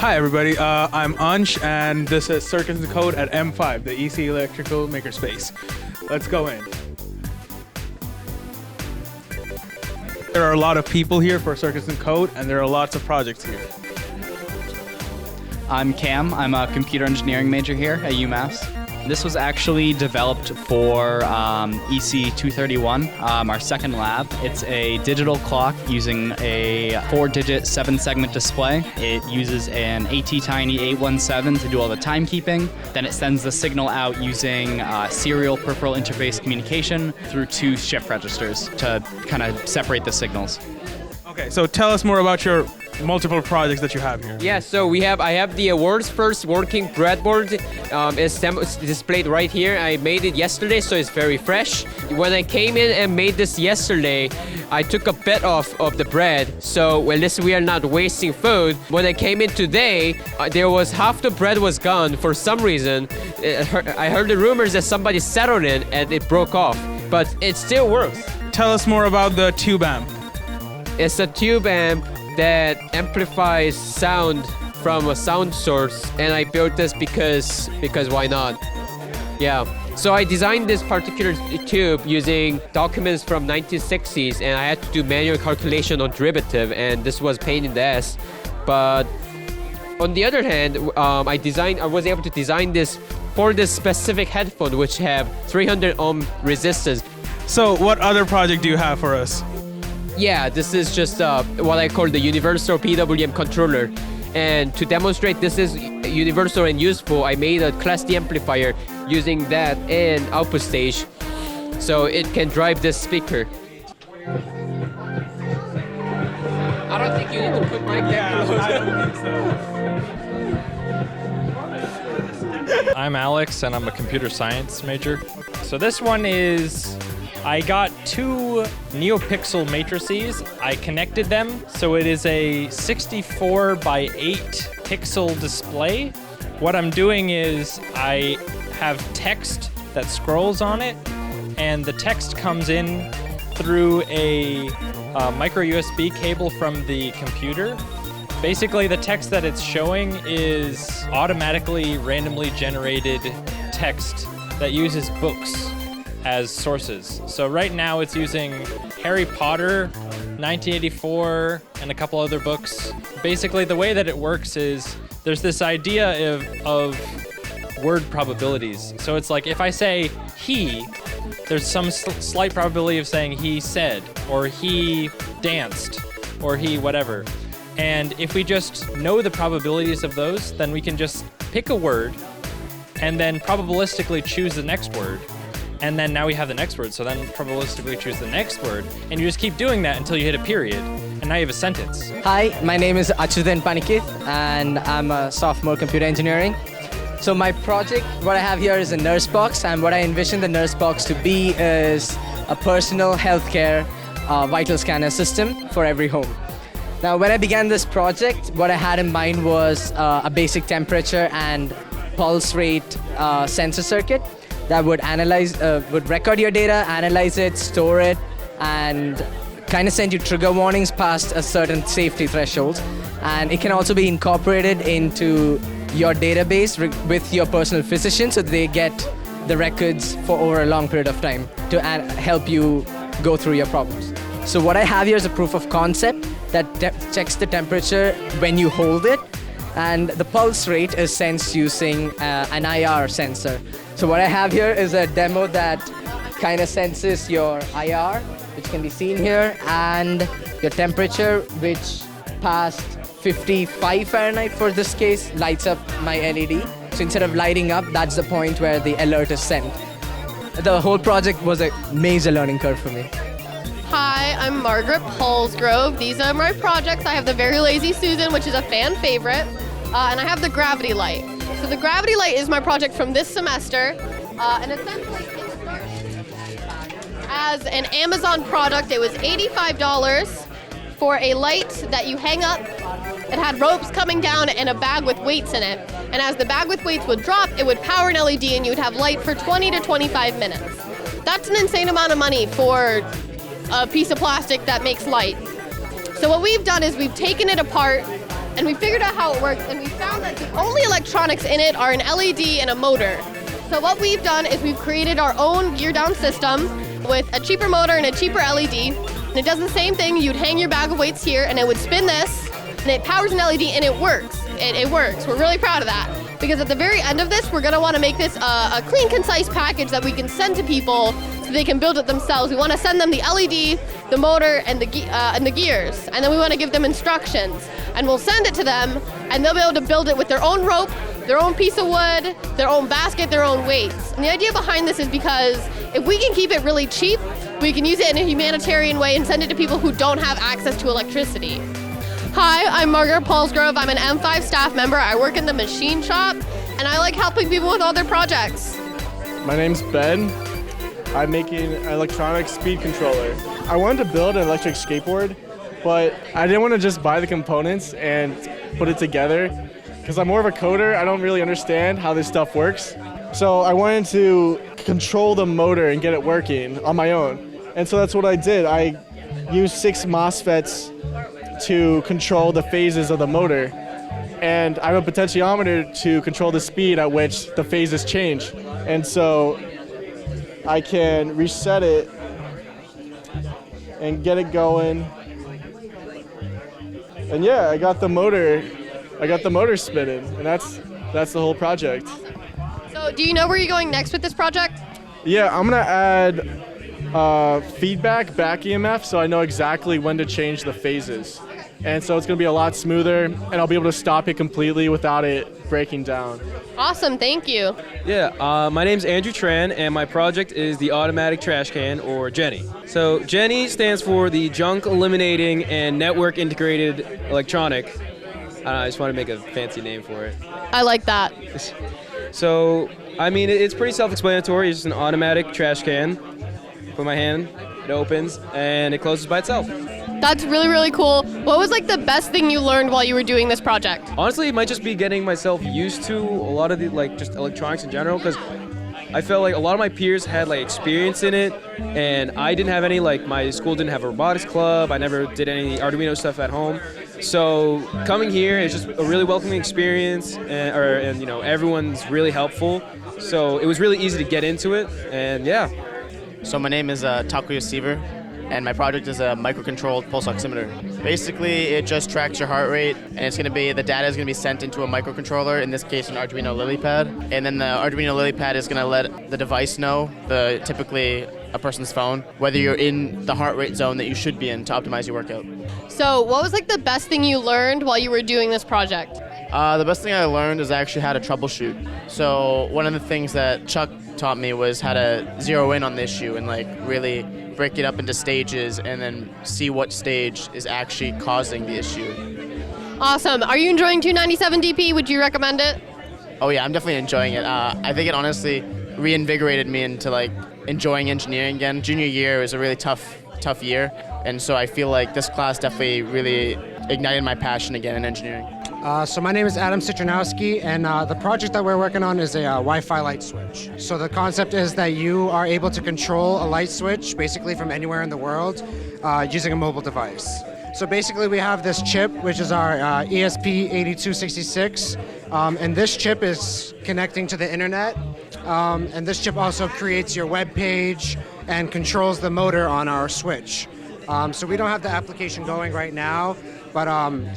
Hi everybody, I'm Ansh and this is Circuits and Code at M5, the EC Electrical Makerspace. Let's go in. There are a lot of people here for Circuits and Code and there are lots of projects here. I'm Cam, I'm a computer engineering major here at UMass. This was actually developed for EC 231, our second lab. It's a digital clock using a 4-digit 7-segment display. It uses an AT-Tiny 817 to do all the timekeeping. Then it sends the signal out using serial peripheral interface communication through 2 shift registers to kind of separate the signals. Okay, so tell us more about your multiple projects that you have here. Yeah, so I have the world's first working breadboard. It's displayed right here. I made it yesterday, so it's very fresh. When I came in and made this yesterday, I took a bit off of the bread, so at least we are not wasting food. When I came in today, there was half the bread was gone for some reason. I heard the rumors that somebody sat on it and it broke off, but it still works. Tell us more about the tube amp. It's a tube amp that amplifies sound from a sound source, and I built this because why not? Yeah. So I designed this particular tube using documents from 1960s, and I had to do manual calculation on derivative, and this was pain in the ass. But on the other hand, I was able to design this for this specific headphone, which have 300 ohm resistance. So what other project do you have for us? Yeah, this is just what I call the universal PWM controller. And to demonstrate this is universal and useful, I made a Class D amplifier using that and output stage, so it can drive this speaker. I don't think you need to put mic that close. I don't think so. I'm Alex and I'm a computer science major. So this one is, I got 2 NeoPixel matrices. I connected them, so it is a 64 by 8 pixel display. What I'm doing is I have text that scrolls on it, and the text comes in through a micro USB cable from the computer. Basically, the text that it's showing is automatically randomly generated text that uses books as sources. So right now it's using Harry Potter, 1984, and a couple other books. Basically the way that it works is there's this idea of word probabilities. So it's like if I say he, there's some slight probability of saying he said, or he danced, or he whatever. And if we just know the probabilities of those, then we can just pick a word and then probabilistically choose the next word. And then now we have the next word, so then probabilistically choose the next word, and you just keep doing that until you hit a period, and now you have a sentence. Hi, my name is Achyutan Panikith, and I'm a sophomore computer engineering. So my project, what I have here is a nurse box, and what I envision the nurse box to be is a personal healthcare vital scanner system for every home. Now, when I began this project, what I had in mind was a basic temperature and pulse rate sensor circuit that would would record your data, analyze it, store it, and kind of send you trigger warnings past a certain safety threshold. And it can also be incorporated into your database with your personal physician, so they get the records for over a long period of time to help you go through your problems. So what I have here is a proof of concept that checks the temperature when you hold it, and the pulse rate is sensed using an IR sensor. So what I have here is a demo that kind of senses your IR, which can be seen here, and your temperature, which past 55 Fahrenheit for this case, lights up my LED. So instead of lighting up, that's the point where the alert is sent. The whole project was a major learning curve for me. Hi, I'm Margaret Paulsgrove. These are my projects. I have the Very Lazy Susan, which is a fan favorite, and I have the Gravity Light. So the Gravity Light is my project from this semester, and essentially it started as an Amazon product. It was $85 for a light that you hang up. It had ropes coming down and a bag with weights in it. And as the bag with weights would drop, it would power an LED and you would have light for 20 to 25 minutes. That's an insane amount of money for a piece of plastic that makes light. So what we've done is we've taken it apart and we figured out how it works, and we found that the only electronics in it are an LED and a motor. So what we've done is we've created our own gear down system with a cheaper motor and a cheaper LED, and it does the same thing. You'd hang your bag of weights here, and it would spin this, and it powers an LED, and it works. It works. We're really proud of that. Because at the very end of this, we're going to want to make this a clean, concise package that we can send to people so they can build it themselves. We want to send them the LED, the motor, and the gears. And then we want to give them instructions. And we'll send it to them, and they'll be able to build it with their own rope, their own piece of wood, their own basket, their own weights. And the idea behind this is because if we can keep it really cheap, we can use it in a humanitarian way and send it to people who don't have access to electricity. Hi, I'm Margaret Paulsgrove. I'm an M5 staff member. I work in the machine shop, and I like helping people with all their projects. My name's Ben. I'm making an electronic speed controller. I wanted to build an electric skateboard, but I didn't want to just buy the components and put it together because I'm more of a coder. I don't really understand how this stuff works. So I wanted to control the motor and get it working on my own. And so that's what I did. I used 6 MOSFETs to control the phases of the motor. And I have a potentiometer to control the speed at which the phases change. And so I can reset it and get it going. And yeah, I got the motor spinning, and that's the whole project. So do you know where you're going next with this project? Yeah, I'm gonna add feedback, back EMF, so I know exactly when to change the phases. And so it's gonna be a lot smoother, and I'll be able to stop it completely without it breaking down. Awesome, thank you. Yeah, my name's Andrew Tran, and my project is the Automatic Trash Can, or Jenny. So Jenny stands for the Junk Eliminating and Network Integrated Electronic. I don't know, I just want to make a fancy name for it. I like that. So, I mean, it's pretty self-explanatory. It's just an automatic trash can. Put my hand, it opens, and it closes by itself. That's really, really cool. What was like the best thing you learned while you were doing this project? Honestly, it might just be getting myself used to a lot of the, like, just electronics in general, because I felt like a lot of my peers had, like, experience in it, and I didn't have any. Like, my school didn't have a robotics club. I never did any Arduino stuff at home. So coming here is just a really welcoming experience, and you know, everyone's really helpful. So it was really easy to get into it, and yeah. So my name is Takuya Cipher, and my project is a microcontrolled pulse oximeter. Basically, it just tracks your heart rate, and the data is going to be sent into a microcontroller, in this case an Arduino LilyPad, and then the Arduino LilyPad is going to let the device know, typically a person's phone, whether you're in the heart rate zone that you should be in to optimize your workout. So what was like the best thing you learned while you were doing this project? The best thing I learned is actually how to troubleshoot. So one of the things that Chuck taught me was how to zero in on the issue and like really break it up into stages and then see what stage is actually causing the issue. Awesome. Are you enjoying 297DP? Would you recommend it? Oh yeah, I'm definitely enjoying it. I think it honestly reinvigorated me into like enjoying engineering again. Junior year was a really tough year, and so I feel like this class definitely really ignited my passion again in engineering. So my name is Adam Citronowski, and the project that we're working on is a Wi-Fi light switch. So the concept is that you are able to control a light switch basically from anywhere in the world using a mobile device. So basically we have this chip, which is our ESP8266, and this chip is connecting to the internet, and this chip also creates your web page and controls the motor on our switch. So we don't have the application going right now, but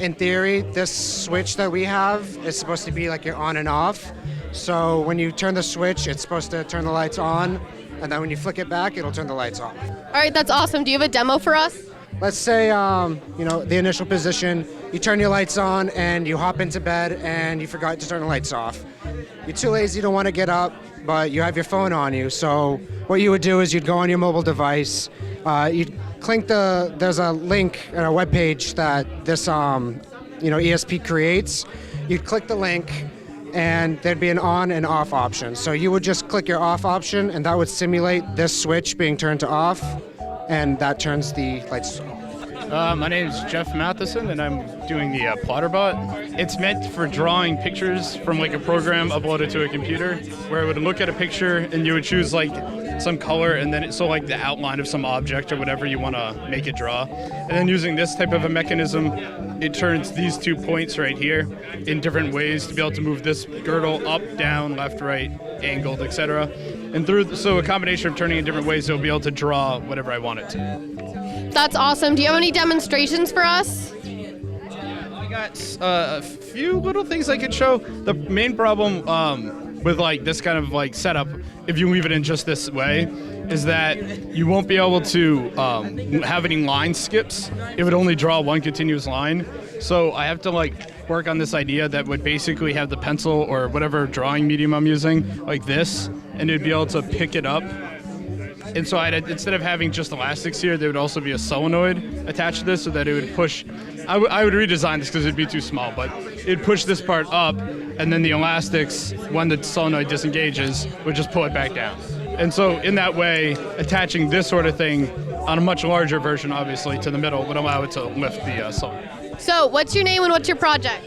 in theory, this switch that we have is supposed to be like your on and off. So when you turn the switch, it's supposed to turn the lights on, and then when you flick it back, it'll turn the lights off. All right, that's awesome. Do you have a demo for us? Let's say, the initial position, you turn your lights on and you hop into bed and you forgot to turn the lights off. You're too lazy to want to get up, but you have your phone on you. So what you would do is you'd go on your mobile device, you'd click there's a link and a web page that this, ESP creates. You'd click the link and there'd be an on and off option. So you would just click your off option and that would simulate this switch being turned to off, and that turns the lights off. My name is Jeff Matheson, and I'm doing the PlotterBot. It's meant for drawing pictures from like a program uploaded to a computer, where it would look at a picture and you would choose like some color, and then so like the outline of some object or whatever you want to make it draw. And then using this type of a mechanism, it turns these 2 points right here in different ways to be able to move this girdle up, down, left, right, angled, etc. And so a combination of turning in different ways, it'll be able to draw whatever I want it to. That's awesome. Do you have any demonstrations for us? I got a few little things I could show. The main problem with like this kind of like setup, if you leave it in just this way, is that you won't be able to have any line skips. It would only draw one continuous line. So I have to like work on this idea that would basically have the pencil or whatever drawing medium I'm using like this, and it'd be able to pick it up. And so instead of having just elastics here, there would also be a solenoid attached to this so that it would push. I would redesign this because it'd be too small, but it'd push this part up, and then the elastics, when the solenoid disengages, would just pull it back down. And so in that way, attaching this sort of thing on a much larger version, obviously, to the middle would allow it to lift the solenoid. So what's your name and what's your project?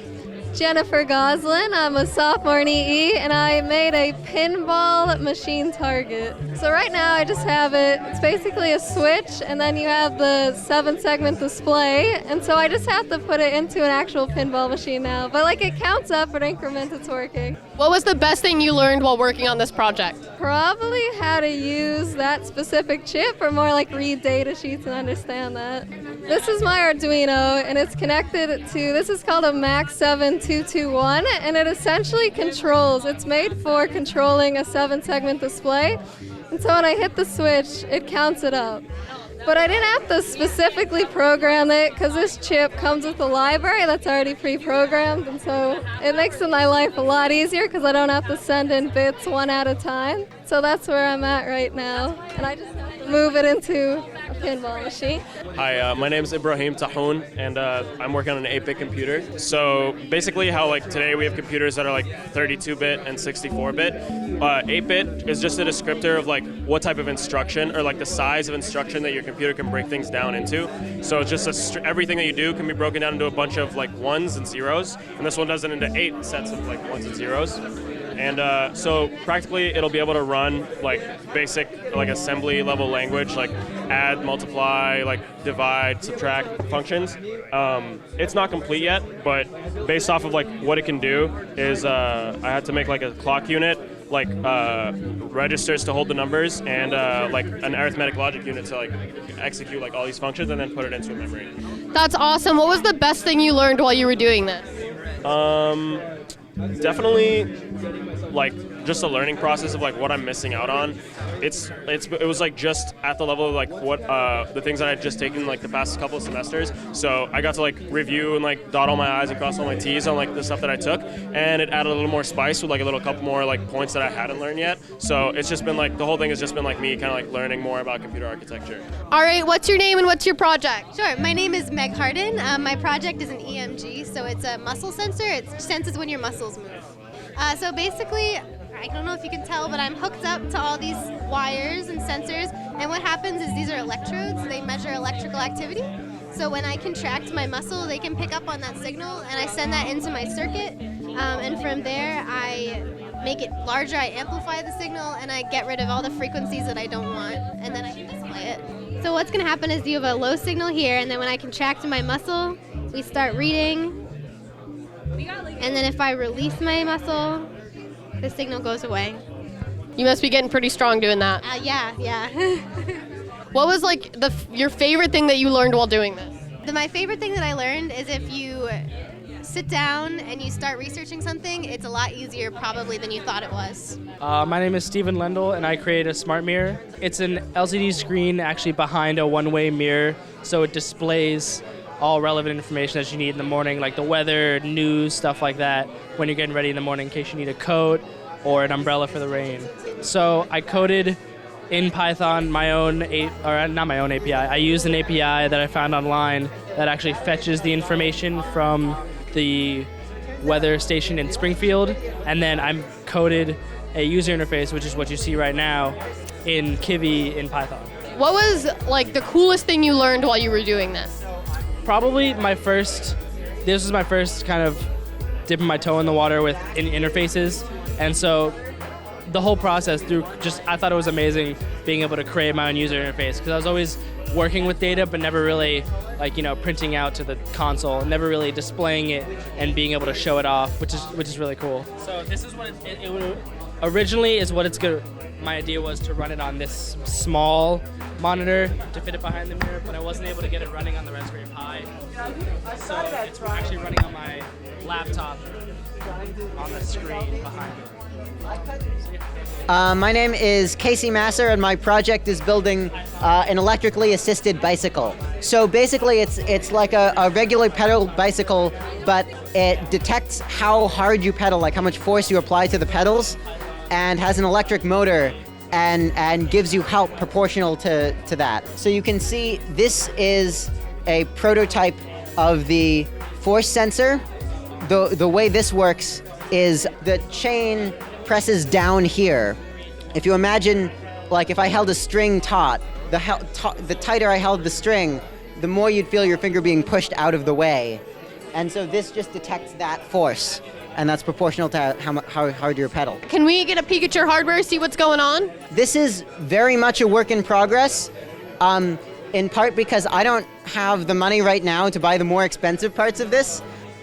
Jennifer Goslin. I'm a sophomore in EE, and I made a pinball machine target. So right now I just have it. It's basically a switch, and then you have the 7-segment display, and so I just have to put it into an actual pinball machine now. But like it counts up in increments, it's working. What was the best thing you learned while working on this project? Probably how to use that specific chip, or more like read data sheets and understand that. This is my Arduino, and it's connected to, this is called a Mac 7221, and it essentially controls, it's made for controlling a 7-segment display. And so when I hit the switch, it counts it up. But I didn't have to specifically program it because this chip comes with a library that's already pre-programmed, and so it makes my life a lot easier because I don't have to send in bits one at a time. So that's where I'm at right now, and I just have to move it into a pinball machine. Hi, my name is Ibrahim Tahoun, and I'm working on an 8-bit computer. So basically how like today we have computers that are like 32-bit and 64-bit. 8-bit is just a descriptor of like what type of instruction or like the size of instruction that your computer can break things down into. So it's just everything that you do can be broken down into a bunch of like ones and zeros, and this one does it into 8 sets of like ones and zeros. And so practically it'll be able to run like basic like assembly level language, like add, multiply, like divide, subtract functions. It's not complete yet, but based off of like what it can do is I had to make like a clock unit, like registers to hold the numbers, and like an arithmetic logic unit to like execute like all these functions and then put it into a memory. That's awesome. What was the best thing you learned while you were doing this? Definitely like just the learning process of like what I'm missing out on. It was like just at the level of like what the things that I had just taken like the past couple of semesters. So I got to like review and like dot all my I's and cross all my T's on like the stuff that I took, and it added a little more spice with like a couple more like points that I hadn't learned yet. So it's just been like the whole thing has just been like me kind of like learning more about computer architecture. All right, what's your name and what's your project? Sure, my name is Meg Harden. My project is an EMG, so it's a muscle sensor. It senses when your muscles move. So basically, I don't know if you can tell, but I'm hooked up to all these wires and sensors, and what happens is these are electrodes. They measure electrical activity. So when I contract my muscle, they can pick up on that signal, and I send that into my circuit, and from there I make it larger, I amplify the signal, and I get rid of all the frequencies that I don't want, and then I can display it. So what's going to happen is you have a low signal here, and then when I contract my muscle, we start reading, and then if I release my muscle, the signal goes away. You must be getting pretty strong doing that. Yeah. What was like your favorite thing that you learned while doing this? My favorite thing that I learned is if you sit down and you start researching something, it's a lot easier probably than you thought it was. My name is Stephen Lendl, and I created a smart mirror. It's an LCD screen actually behind a one-way mirror, so it displays all relevant information that you need in the morning, like the weather, news, stuff like that, when you're getting ready in the morning in case you need a coat or an umbrella for the rain. So I coded in Python my own, not my own API. I used an API that I found online that actually fetches the information from the weather station in Springfield, and then I coded a user interface, which is what you see right now, in Kivy in Python. What was like the coolest thing you learned while you were doing this? probably this was my first kind of dipping my toe in the water with interfaces. And so the whole process I thought it was amazing being able to create my own user interface, because I was always working with data, but never really printing out to the console, never really displaying it and being able to show it off, which is really cool. So this is what it originally is what it's good. My idea was to run it on this small monitor to fit it behind the mirror, but I wasn't able to get it running on the Raspberry Pi. So it's actually running on my laptop on the screen behind me. My name is Casey Masser, and my project is building an electrically assisted bicycle. So basically, it's like a regular pedal bicycle, but it detects how hard you pedal, like how much force you apply to the pedals, and has an electric motor and gives you help proportional to that. So you can see this is a prototype of the force sensor. The way this works is the chain presses down here. If you imagine, like if I held a string taut, the tighter I held the string, the more you'd feel your finger being pushed out of the way. And so this just detects that force, and that's proportional to how hard you pedal. Can we get a peek at your hardware, see what's going on? This is very much a work in progress, in part because I don't have the money right now to buy the more expensive parts of this.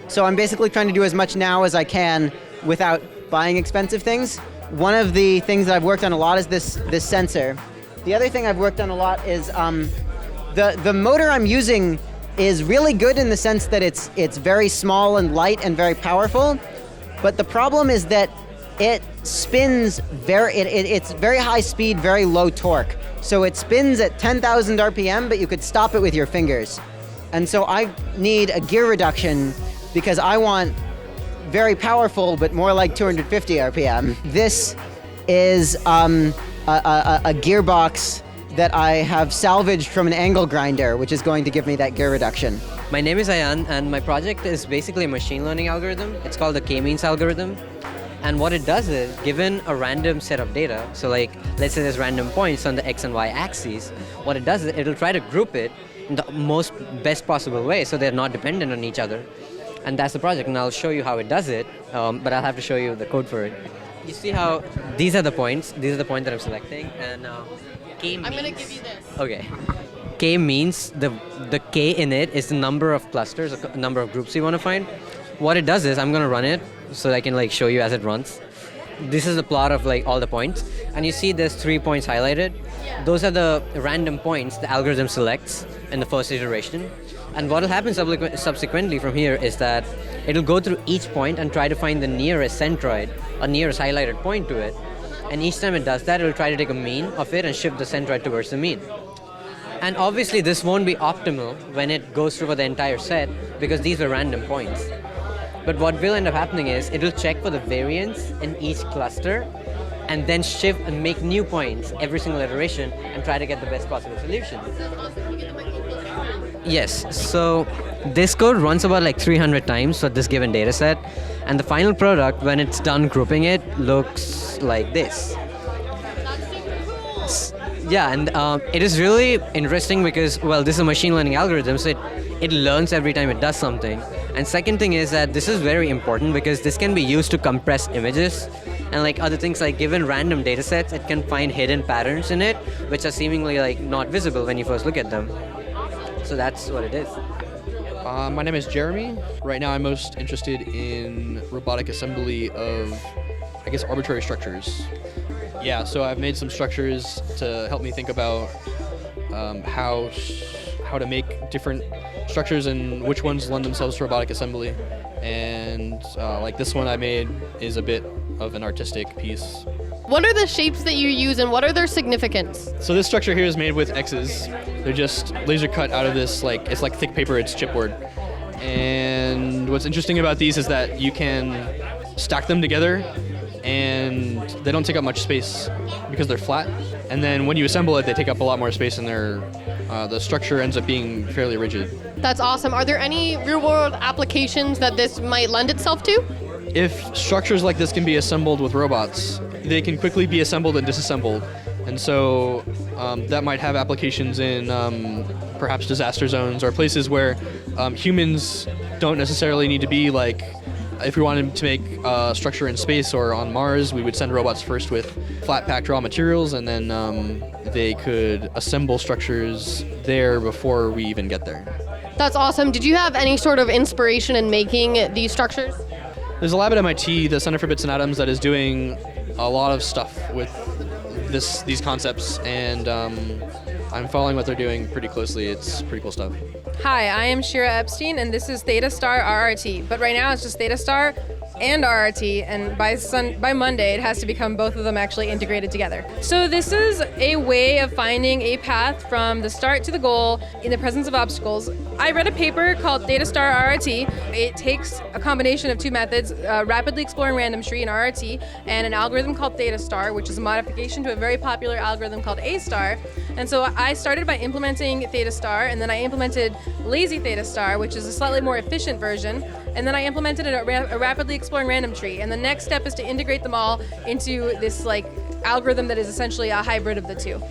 So I'm basically trying to do as much now as I can without buying expensive things. One of the things that I've worked on a lot is this sensor. The other thing I've worked on a lot is the motor I'm using is really good in the sense that it's very small and light and very powerful. But the problem is that it spins it's very high speed, very low torque. So it spins at 10,000 RPM, but you could stop it with your fingers. And so I need a gear reduction because I want very powerful, but more like 250 RPM. This is a gearbox that I have salvaged from an angle grinder, which is going to give me that gear reduction. My name is Ayan, and my project is basically a machine learning algorithm. It's called the K-means algorithm. And what it does is, given a random set of data, so like, let's say there's random points on the X and Y axes, what it does is it'll try to group it in the best possible way so they're not dependent on each other. And that's the project, and I'll show you how it does it, but I'll have to show you the code for it. You see how these are the points that I'm selecting, and K means... I'm gonna give you this. Okay. K means the K in it is the number of clusters, the number of groups you want to find. What it does is, I'm gonna run it so I can like show you as it runs. This is the plot of like all the points, and you see there's 3 points highlighted. Those are the random points the algorithm selects in the first iteration. And what will happen subsequently from here is that it'll go through each point and try to find the nearest centroid, or nearest highlighted point to it. And each time it does that, it'll try to take a mean of it and shift the centroid towards the mean. And obviously this won't be optimal when it goes through for the entire set, because these are random points. But what will end up happening is it'll check for the variance in each cluster and then shift and make new points every single iteration and try to get the best possible solution. Yes, so this code runs about like 300 times for this given data set, and the final product, when it's done grouping it, looks like this. Yeah, and it is really interesting because, well, this is a machine learning algorithm, so it learns every time it does something. And second thing is that this is very important because this can be used to compress images, and like other things, like given random data sets, it can find hidden patterns in it, which are seemingly like not visible when you first look at them. So that's what it is. My name is Jeremy. Right now I'm most interested in robotic assembly of, I guess, arbitrary structures. Yeah, so I've made some structures to help me think about how to make different structures and which ones lend themselves to robotic assembly. And like this one I made is a bit of an artistic piece. What are the shapes that you use and what are their significance? So this structure here is made with X's. They're just laser cut out of this, like, it's like thick paper, it's chipboard. And what's interesting about these is that you can stack them together and they don't take up much space because they're flat. And then when you assemble it, they take up a lot more space and the structure ends up being fairly rigid. That's awesome. Are there any real-world applications that this might lend itself to? If structures like this can be assembled with robots, they can quickly be assembled and disassembled. And so that might have applications in perhaps disaster zones or places where humans don't necessarily need to be. Like if we wanted to make a structure in space or on Mars, we would send robots first with flat packed raw materials, and then they could assemble structures there before we even get there. That's awesome. Did you have any sort of inspiration in making these structures? There's a lab at MIT, the Center for Bits and Atoms, that is doing a lot of stuff with these concepts, and I'm following what they're doing pretty closely. It's pretty cool stuff. Hi, I am Shira Epstein, and this is Theta Star RRT. But right now it's just Theta Star and RRT, and by Monday it has to become both of them actually integrated together. So this is a way of finding a path from the start to the goal in the presence of obstacles. I read a paper called Theta Star RRT. It takes a combination of two methods, rapidly exploring random tree in RRT, and an algorithm called Theta Star, which is a modification to a very popular algorithm called A Star. And so I started by implementing Theta Star, and then I implemented Lazy Theta Star, which is a slightly more efficient version, and then I implemented a rapidly exploring random tree. And the next step is to integrate them all into this algorithm that is essentially a hybrid of the two.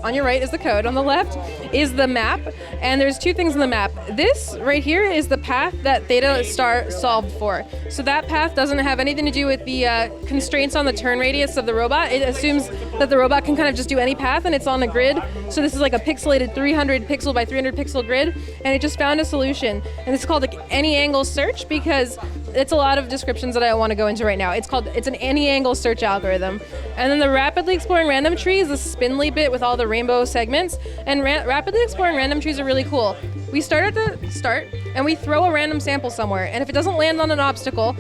On your right is the code. On the left is the map, and there's two things in the map. This right here is the path that Theta Star solved for. So that path doesn't have anything to do with the constraints on the turn radius of the robot. It assumes that the robot can kind of just do any path, and it's on a grid. So this is like a pixelated 300 pixel by 300 pixel grid, and it just found a solution. And it's called any angle search because it's a lot of descriptions that I don't want to go into right now. It's an any angle search algorithm. And then the rapidly exploring random tree is the spindly bit with all the rainbow segments. And rapidly exploring random trees are really cool. We start at the start and we throw a random sample somewhere. And if it doesn't land on an obstacle,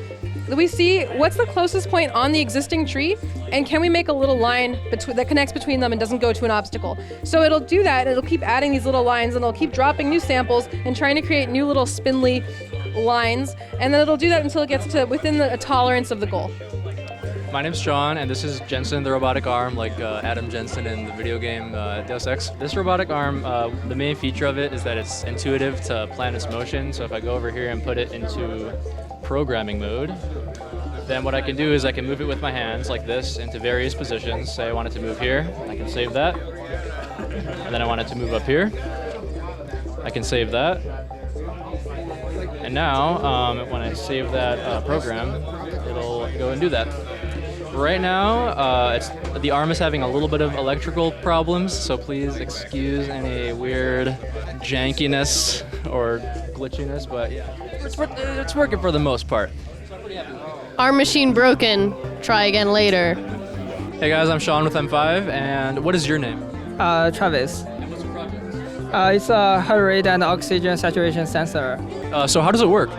we see what's the closest point on the existing tree, and can we make a little line that connects between them and doesn't go to an obstacle. So it'll do that, and it'll keep adding these little lines, and it'll keep dropping new samples and trying to create new little spindly lines, and then it'll do that until it gets to within a tolerance of the goal. My name's Sean, and this is Jensen, the robotic arm, like Adam Jensen in the video game Deus Ex. This robotic arm, the main feature of it is that it's intuitive to plan its motion. So if I go over here and put it into programming mode, then what I can do is I can move it with my hands like this into various positions. Say I want it to move here, I can save that. And then I want it to move up here, I can save that. And now, when I save that program, it'll go and do that. Right now, the arm is having a little bit of electrical problems, so please excuse any weird jankiness or glitchiness, but it's working for the most part. Arm machine broken. Try again later. Hey guys, I'm Sean with M5, and what is your name? Travis. It's a heart rate and oxygen saturation sensor. So how does it work?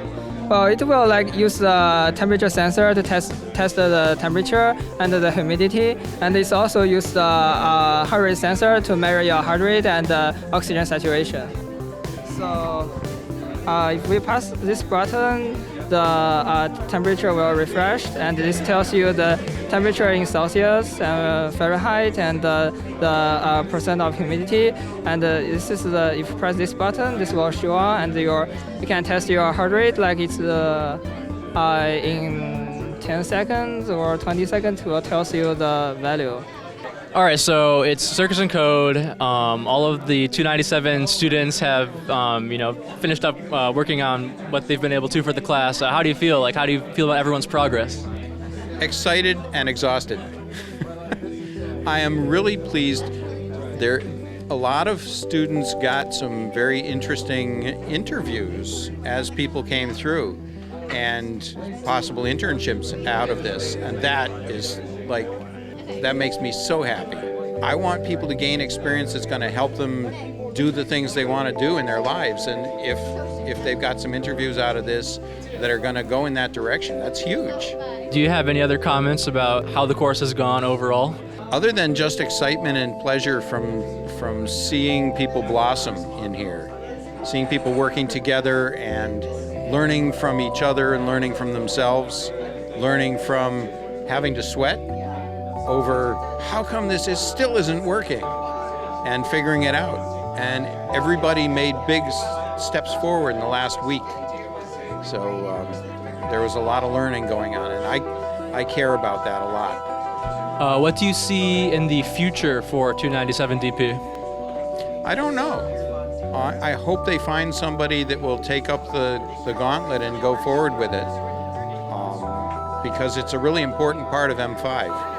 Well, it will use the temperature sensor to test the temperature and the humidity, and it's also use the heart rate sensor to measure your heart rate and oxygen saturation. So if we press this button, the temperature will refresh, and this tells you the temperature in Celsius, Fahrenheit, and the percent of humidity. And this is if you press this button, this will show on, and you can test your heart rate like it's in 10 seconds or 20 seconds. It will tell you the value. All right, so it's Circus and Code. All of the 297 students have, finished up working on what they've been able to for the class. How do you feel? How do you feel about everyone's progress? Excited and exhausted. I am really pleased. A lot of students got some very interesting interviews as people came through, and possible internships out of this, and that makes me so happy. I want people to gain experience that's going to help them do the things they want to do in their lives, and if they've got some interviews out of this that are going to go in that direction, that's huge. Do you have any other comments about how the course has gone overall? Other than just excitement and pleasure from seeing people blossom in here, seeing people working together and learning from each other and learning from themselves, learning from having to sweat over how come this still isn't working, and figuring it out. And everybody made big steps forward in the last week. So there was a lot of learning going on, and I care about that a lot. What do you see in the future for 297 DP? I don't know. I hope they find somebody that will take up the gauntlet and go forward with it, because it's a really important part of M5.